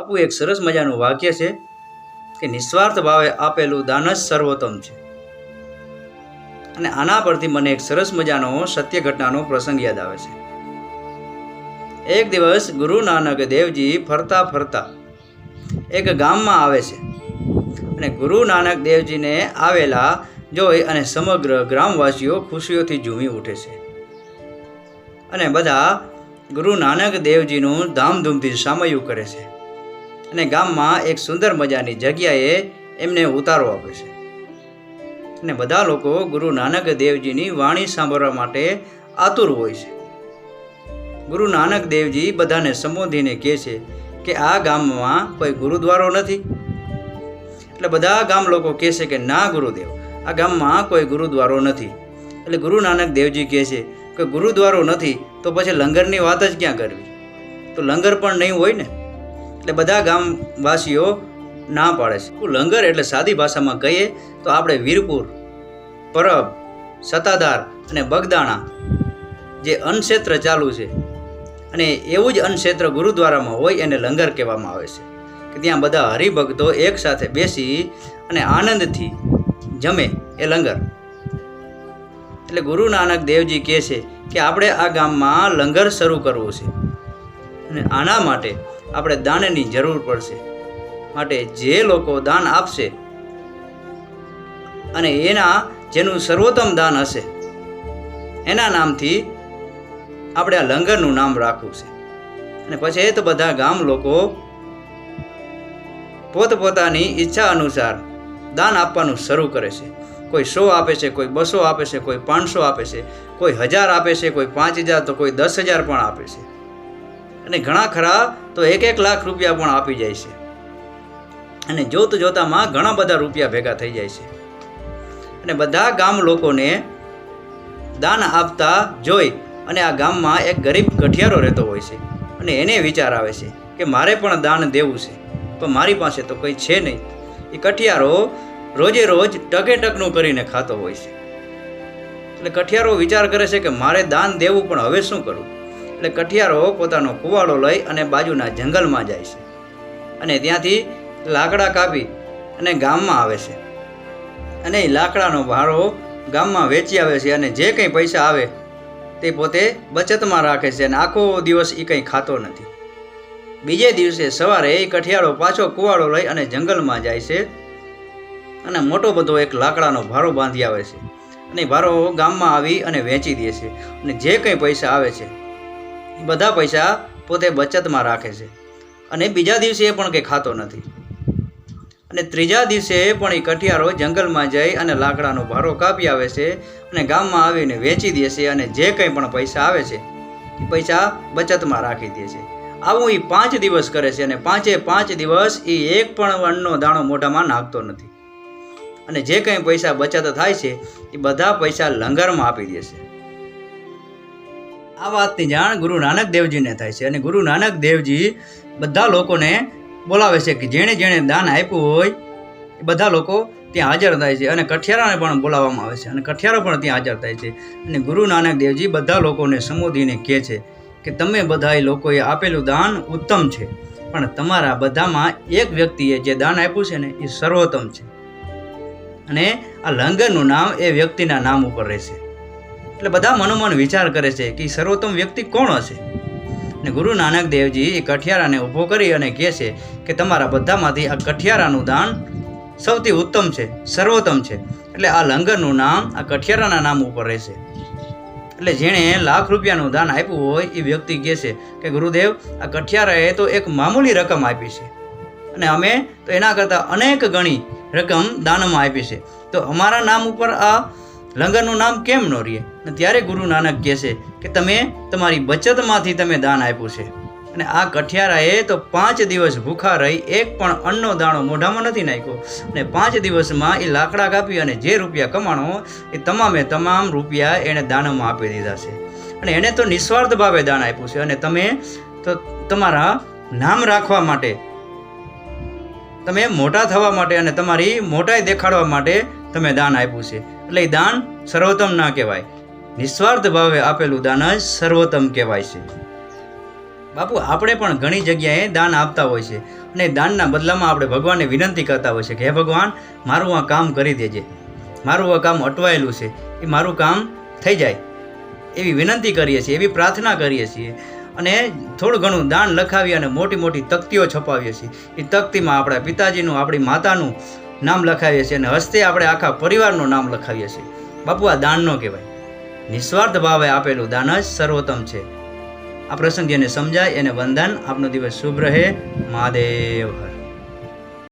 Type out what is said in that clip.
બાપુ એક સરસ મજાનું વાક્ય છે કે નિસ્વાર્થ ભાવે આપેલું દાન જ સર્વોત્તમ છે. અને આના પરથી મને એક સરસ મજાનો સત્ય ઘટનાનો પ્રસંગ યાદ આવે છે. એક દિવસ ગુરુ નાનક દેવજી ફરતા ફરતા એક ગામમાં આવે છે અને ગુરુ નાનક દેવજીને આવેલા જોઈ અને સમગ્ર ગ્રામવાસીઓ ખુશીઓથી ઝૂમી ઉઠે છે અને બધા ગુરુ નાનક દેવજીનું ધામધૂમથી સામયું કરે છે અને ગામમાં એક સુંદર મજાની જગ્યાએ એમને ઉતારો આપે છે અને બધા લોકો ગુરુ નાનક દેવજીની વાણી સાંભળવા માટે આતુર હોય છે. ગુરુ નાનક દેવજી બધાને સંબોધીને કહે છે કે આ ગામમાં કોઈ ગુરુદ્વારો નથી. એટલે બધા ગામ લોકો કહે છે કે ના ગુરુદેવ, આ ગામમાં કોઈ ગુરુદ્વારો નથી. એટલે ગુરુ નાનક દેવજી કહે છે કે ગુરુદ્વારો નથી તો પછી લંગરની વાત જ ક્યાં કરવી, તો લંગર પણ નહીં હોય ને. એટલે બધા ગામવાસીઓ ના પાડે છે. લંગર એટલે સાદી ભાષામાં કહીએ તો આપણે વીરપુર, પરબ, સત્તાધાર અને બગદાણા જે અન્નક્ષેત્ર ચાલુ છે અને એવું જ અન્નક્ષેત્ર ગુરુદ્વારામાં હોય એને લંગર કહેવામાં આવે છે કે ત્યાં બધા હરિભક્તો એકસાથે બેસી અને આનંદથી જમે એ લંગર. એટલે ગુરુ નાનક દેવજી કહે છે કે આપણે આ ગામમાં લંગર શરૂ કરવું છે અને આના માટે આપણે દાનની જરૂર પડશે. માટે જે લોકો દાન આપશે અને એના જેનું સર્વોત્તમ દાન હશે એના નામથી આપણે આ લંગરનું નામ રાખવું છે. અને પછી તો બધા ગામ લોકો પોતપોતાની ઈચ્છા અનુસાર દાન આપવાનું શરૂ કરે છે. કોઈ 100 આપે છે, કોઈ 200 આપે છે, કોઈ 500 આપે છે, કોઈ 1000 આપે છે, કોઈ 5000 તો કોઈ 10,000 પણ આપે છે અને ઘણા ખરા તો 1-1 લાખ રૂપિયા પણ આપી જાય છે. અને જોતામાં ઘણા બધા રૂપિયા ભેગા થઈ જાય છે અને બધા ગામ લોકોને દાન આપતા જોઈ અને આ ગામમાં એક ગરીબ કઠિયારો રહેતો હોય છે અને એને વિચાર આવે છે કે મારે પણ દાન દેવું છે પણ મારી પાસે તો કંઈ છે નહીં. એ કઠિયારો રોજે રોજ ટકેટકનું કરીને ખાતો હોય છે. એટલે કઠિયારો વિચાર કરે છે કે મારે દાન દેવું પણ હવે શું કરું. એટલે કઠિયારો પોતાનો કુવાડો લઈ અને બાજુના જંગલમાં જાય છે અને ત્યાંથી લાકડા કાપી અને ગામમાં આવે છે અને એ લાકડાનો ભારો ગામમાં વેચી આવે છે અને જે કંઈ પૈસા આવે તે પોતે બચતમાં રાખે છે અને આખો દિવસ એ કંઈ ખાતો નથી. બીજે દિવસે સવારે એ કઠિયારો પાછો કુવાડો લઈ અને જંગલમાં જાય છે અને મોટો બધો એક લાકડાનો ભારો બાંધી આવે છે અને ભારો ગામમાં આવી અને વેચી દે છે અને જે કંઈ પૈસા આવે છે એ બધા પૈસા પોતે બચતમાં રાખે છે અને બીજા દિવસે એ પણ કંઈ ખાતો નથી. અને ત્રીજા દિવસે પણ એ કઠિયારો જંગલમાં જઈ અને લાકડાનો ભારો કાપી આવે છે અને ગામમાં આવીને વેચી દે છે અને જે કંઈ પણ પૈસા આવે છે એ પૈસા બચતમાં રાખી દે છે. આવું એ 5 દિવસ કરે છે અને 5 દિવસ એ એક પણ અન્નનો દાણો મોઢામાં નાખતો નથી અને જે કંઈ પૈસા બચત થાય છે એ બધા પૈસા લંગરમાં આપી દે છે. આ વાતની જાણ ગુરુ નાનક દેવજીને થાય છે અને ગુરુ નાનક દેવજી બધા લોકોને બોલાવે છે કે જેણે જેણે દાન આપ્યું હોય એ બધા લોકો ત્યાં હાજર થાય છે અને કઠિયારાને પણ બોલાવવામાં આવે છે અને કઠિયારો પણ ત્યાં હાજર થાય છે. અને ગુરુ નાનક દેવજી બધા લોકોને સંબોધીને કહે છે કે તમે બધા લોકોએ આપેલું દાન ઉત્તમ છે પણ તમારા બધામાં એક વ્યક્તિએ જે દાન આપ્યું છે ને એ સર્વોત્તમ છે અને આ લંગરનું નામ એ વ્યક્તિના નામ ઉપર રહેશે. એટલે બધા મનોમન વિચાર કરે છે કે સર્વોત્તમ વ્યક્તિ કોણ હશે. અને ગુરુ નાનક દેવજી એ કઠિયારાને ઊભો કરી અને કહે છે કે તમારા બધામાંથી આ કઠિયારાનું દાન સૌથી ઉત્તમ છે, સર્વોત્તમ છે. એટલે આ લંગરનું નામ આ કઠિયારાના નામ ઉપર રહેશે. એટલે જેણે લાખ રૂપિયાનું દાન આપ્યું હોય એ વ્યક્તિ કહે છે કે ગુરુદેવ આ કઠિયારાએ તો એક મામૂલી રકમ આપી છે અને અમે તો એના કરતાં અનેક ગણી રકમ દાનમાં આપી છે, તો અમારા નામ ઉપર આ લંગરનું નામ કેમ ન રહે. ત્યારે ગુરુ નાનક કહે છે કે તમે તમારી બચતમાંથી તમે દાન આપ્યું છે અને આ કઠિયારાએ તો 5 દિવસ ભૂખા રહી એક પણ અન્નનો દાણો મોઢામાં નથી નાખ્યો અને 5 દિવસમાં એ લાકડા કાપી અને જે રૂપિયા કમાણો એ તમામ રૂપિયા એણે દાનમાં આપી દીધા છે અને એણે તો નિસ્વાર્થ ભાવે દાન આપ્યું છે અને તમે તો તમારા નામ રાખવા માટે, તમે મોટા થવા માટે અને તમારી મોટાઈ દેખાડવા માટે તમે દાન આપ્યું છે. એટલે એ દાન સર્વોત્તમ ના કહેવાય, નિસ્વાર્થ ભાવે આપેલું દાન જ સર્વોત્તમ કહેવાય છે. બાપુ આપણે પણ ઘણી જગ્યાએ દાન આપતા હોય છે અને દાનના બદલામાં આપણે ભગવાનને વિનંતી કરતા હોય છે કે હે ભગવાન, મારું આ કામ કરી દેજે, મારું આ કામ અટવાયેલું છે એ મારું કામ થઈ જાય એવી વિનંતી કરીએ છીએ, એવી પ્રાર્થના કરીએ છીએ. અને થોડું ઘણું દાન લખાવી અને મોટી મોટી તકતીઓ છપાવીએ છીએ. એ તકતીમાં આપણા પિતાજીનું, આપણી માતાનું નામ લખાવીએ છીએ અને હસ્તે આપણે આખા પરિવારનું નામ લખાવીએ છીએ. બાપુ, આ દાન ન કહેવાય. નિસ્વાર્થ ભાવે આપેલું દાન જ સર્વોત્તમ છે. આ પ્રસંગ જેને સમજાય એને વંદન. આપનો દિવસ શુભ રહે. મહાદેવ હર.